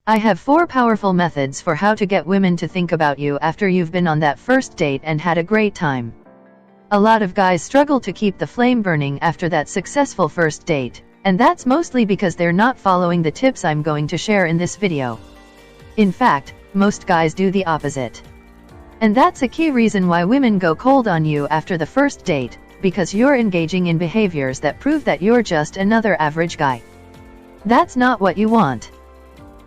I have 4 powerful methods for how to get women to think about you after you've been on that first date and had a great time. A lot of guys struggle to keep the flame burning after that successful first date, and that's mostly because they're not following the tips I'm going to share in this video. In fact, most guys do the opposite. And that's a key reason why women go cold on you after the first date, because you're engaging in behaviors that prove that you're just another average guy. That's not what you want.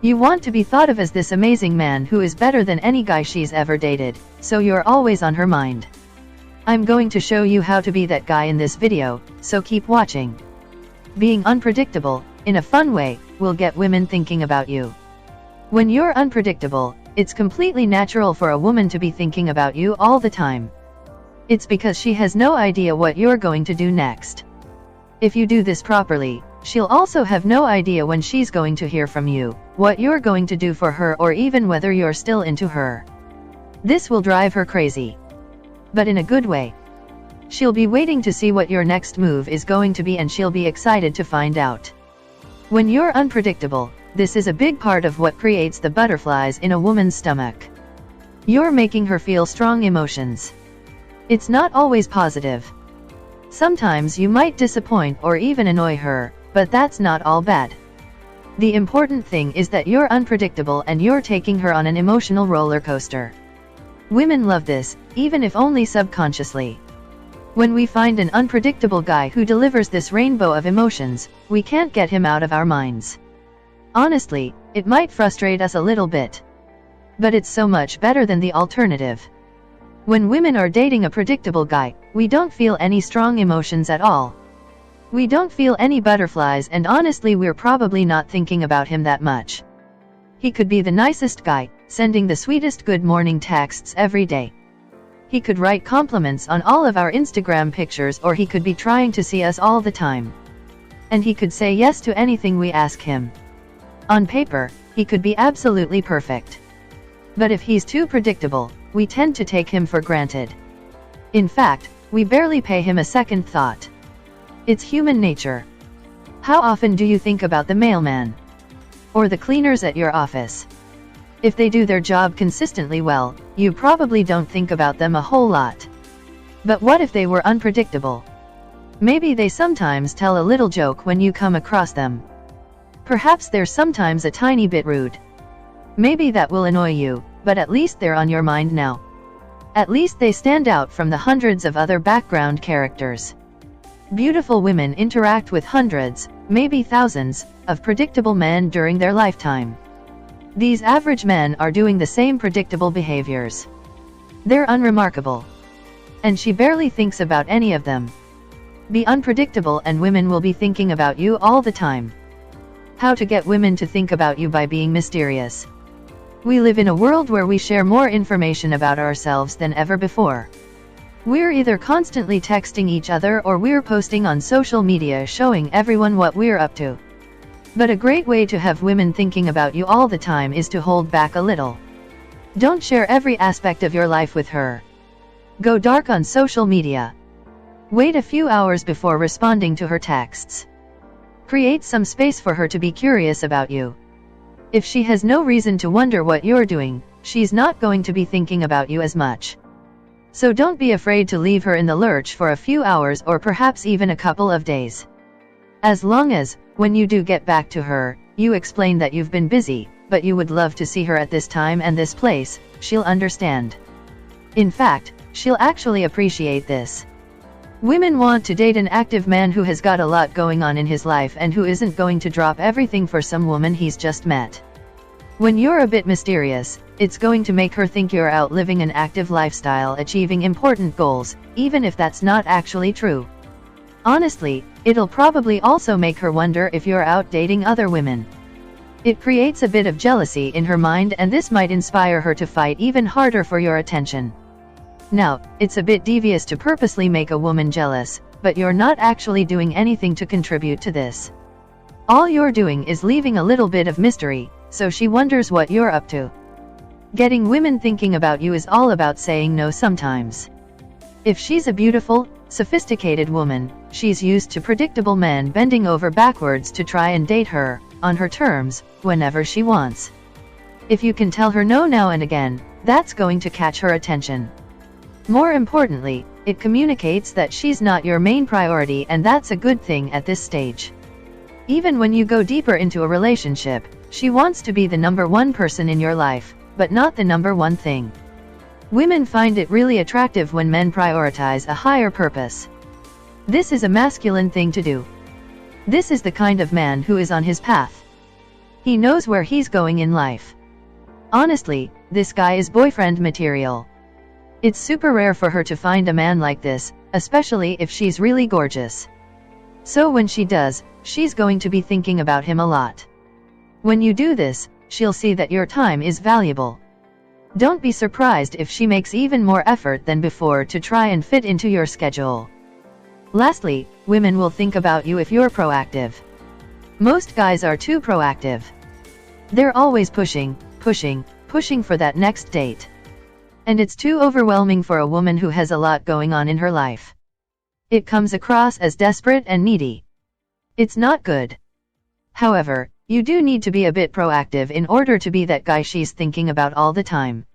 You want to be thought of as this amazing man who is better than any guy she's ever dated, so you're always on her mind. I'm going to show you how to be that guy in this video, so keep watching. Being unpredictable, in a fun way, will get women thinking about you. When you're unpredictable, it's completely natural for a woman to be thinking about you all the time. It's because she has no idea what you're going to do next. If you do this properly, she'll also have no idea when she's going to hear from you, what you're going to do for her, or even whether you're still into her. This will drive her crazy. But in a good way. She'll be waiting to see what your next move is going to be, and she'll be excited to find out. When you're unpredictable, this is a big part of what creates the butterflies in a woman's stomach. You're making her feel strong emotions. It's not always positive. Sometimes you might disappoint or even annoy her, but that's not all bad. The important thing is that you're unpredictable and you're taking her on an emotional roller coaster. Women love this, even if only subconsciously. When we find an unpredictable guy who delivers this rainbow of emotions, we can't get him out of our minds. Honestly, it might frustrate us a little bit. But it's so much better than the alternative. When women are dating a predictable guy, we don't feel any strong emotions at all. We don't feel any butterflies, and honestly we're probably not thinking about him that much. He could be the nicest guy, sending the sweetest good morning texts every day. He could write compliments on all of our Instagram pictures, or he could be trying to see us all the time. And he could say yes to anything we ask him. On paper, he could be absolutely perfect. But if he's too predictable, we tend to take him for granted. In fact, we barely pay him a second thought. It's human nature. How often do you think about the mailman? Or the cleaners at your office? If they do their job consistently well, you probably don't think about them a whole lot. But what if they were unpredictable? Maybe they sometimes tell a little joke when you come across them. Perhaps they're sometimes a tiny bit rude. Maybe that will annoy you, but at least they're on your mind now. At least they stand out from the hundreds of other background characters. Beautiful women interact with hundreds, maybe thousands, of predictable men during their lifetime. These average men are doing the same predictable behaviors. They're unremarkable. And she barely thinks about any of them. Be unpredictable and women will be thinking about you all the time. How to get women to think about you by being mysterious. We live in a world where we share more information about ourselves than ever before. We're either constantly texting each other or we're posting on social media showing everyone what we're up to. But a great way to have women thinking about you all the time is to hold back a little. Don't share every aspect of your life with her. Go dark on social media. Wait a few hours before responding to her texts. Create some space for her to be curious about you. If she has no reason to wonder what you're doing, she's not going to be thinking about you as much. So don't be afraid to leave her in the lurch for a few hours or perhaps even a couple of days. As long as, when you do get back to her, you explain that you've been busy, but you would love to see her at this time and this place, she'll understand. In fact, she'll actually appreciate this. Women want to date an active man who has got a lot going on in his life and who isn't going to drop everything for some woman he's just met. When you're a bit mysterious, it's going to make her think you're out living an active lifestyle, achieving important goals, even if that's not actually true. Honestly, it'll probably also make her wonder if you're out dating other women. It creates a bit of jealousy in her mind, and this might inspire her to fight even harder for your attention. Now, it's a bit devious to purposely make a woman jealous, but you're not actually doing anything to contribute to this. All you're doing is leaving a little bit of mystery, so she wonders what you're up to. Getting women thinking about you is all about saying no sometimes. If she's a beautiful, sophisticated woman, she's used to predictable men bending over backwards to try and date her, on her terms, whenever she wants. If you can tell her no now and again, that's going to catch her attention. More importantly, it communicates that she's not your main priority, and that's a good thing at this stage. Even when you go deeper into a relationship, she wants to be the number one person in your life, but not the number one thing. Women find it really attractive when men prioritize a higher purpose. This is a masculine thing to do. This is the kind of man who is on his path. He knows where he's going in life. Honestly, this guy is boyfriend material. It's super rare for her to find a man like this, especially if she's really gorgeous. So when she does, she's going to be thinking about him a lot. When you do this, she'll see that your time is valuable. Don't be surprised if she makes even more effort than before to try and fit into your schedule. Lastly, women will think about you if you're proactive. Most guys are too proactive. They're always pushing for that next date. And it's too overwhelming for a woman who has a lot going on in her life. It comes across as desperate and needy. It's not good. However, you do need to be a bit proactive in order to be that guy she's thinking about all the time.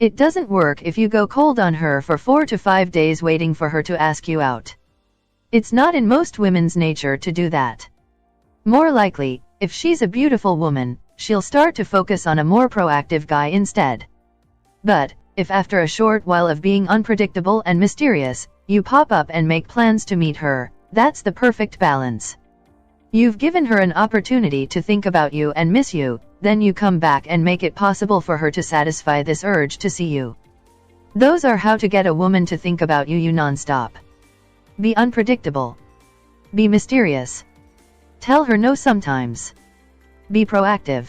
It doesn't work if you go cold on her for 4 to 5 days waiting for her to ask you out. It's not in most women's nature to do that. More likely, if she's a beautiful woman, she'll start to focus on a more proactive guy instead. But, if after a short while of being unpredictable and mysterious, you pop up and make plans to meet her, that's the perfect balance. You've given her an opportunity to think about you and miss you, then you come back and make it possible for her to satisfy this urge to see you. Those are how to get a woman to think about you non-stop. Be unpredictable. Be mysterious. Tell her no sometimes. Be proactive.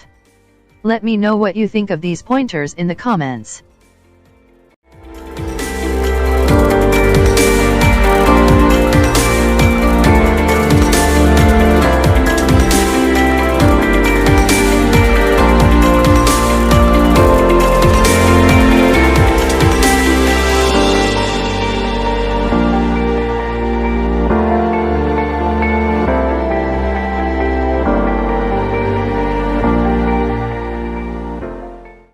Let me know what you think of these pointers in the comments.